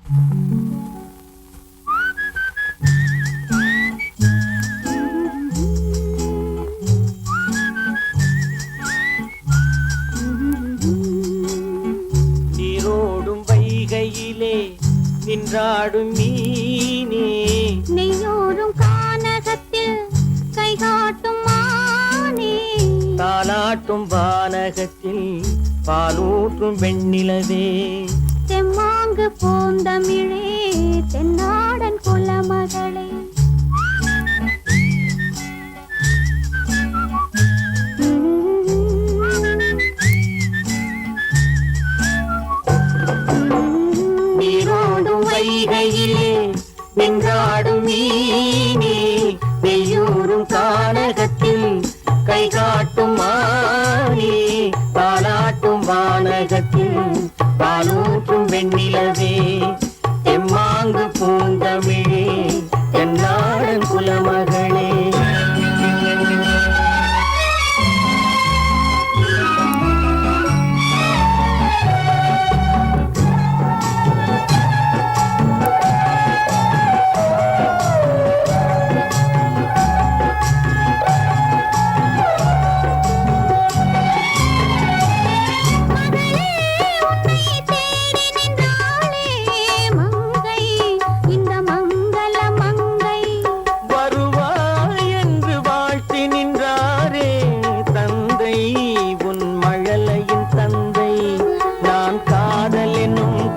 நீரோடும் வைகையிலே நின்றாடும் மீனே, நெய்யோரும் கானகத்தில் கைகாட்டும் மானே, தாலாட்டும் வானகத்தில் பாலூற்றும் வெண்ணிலவே, தெம்மாங்கு பூந்தமிழே தென்னாடன் குலமகளே. நீரோடும் வைகையிலே நின்றாடும் மீனே, நெய்யூரும் கானகத்தில் கை காட்டும் மானே, தாலாட்டும் வானகத்தில் பாலூற்றும் வெண்ணிலவே, எம்மாங்கு பூந்தமிழே தென்னாடன் குலமகளே.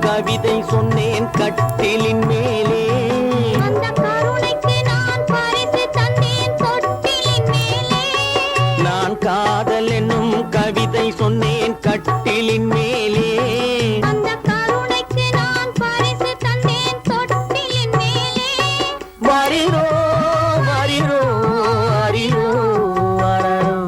கவிதை சொன்னேன் கட்டிலின் மேலே, அந்த கருணைக்கு நான் பரிசு தந்தேன் தொட்டிலின் மேலே. நான் காதல் என்னும் கவிதை சொன்னேன் கட்டிலின் மேலே, அந்த கருணைக்கு நான் பரிசு தந்தேன் தொட்டிலின் மேலே. வரிரோ வரிரோ அரிரோ அரரோ.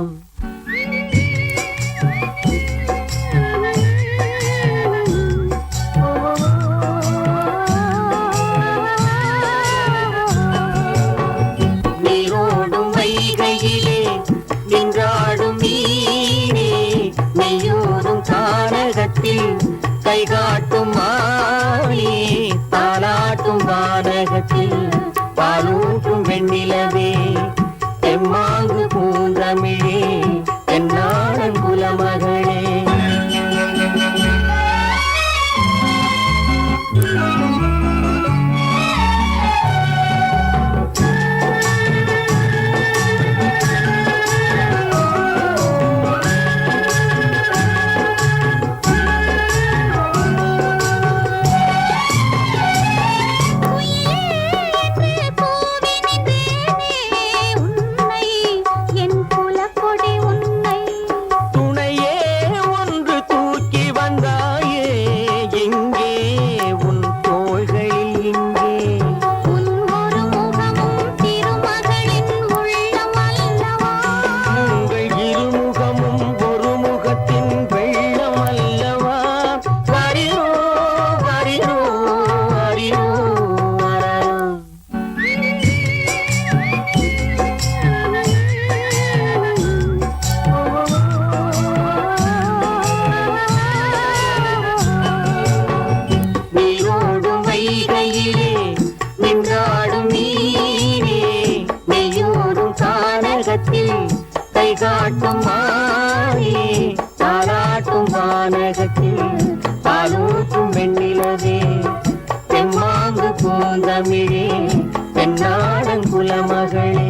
நீரோடும் வைகையிலே நின்றாடும் மீனே, நெய்யூரும் கானகத்தில் கை காட்டும் மானே, தாலாட்டும் வானகத்தில் பாலூற்றும் வெண்ணிலவே, எம்மாங்கு பூந்தமிழே தென்னாடன் குலமகளே. கை காட்டும் மானே, தாலாட்டும் வானகத்தில் பாலூற்றும் வெண்ணிலவே, தெம்மாங்கு பூந்தமிழே தென்னாடன் குலமகளே.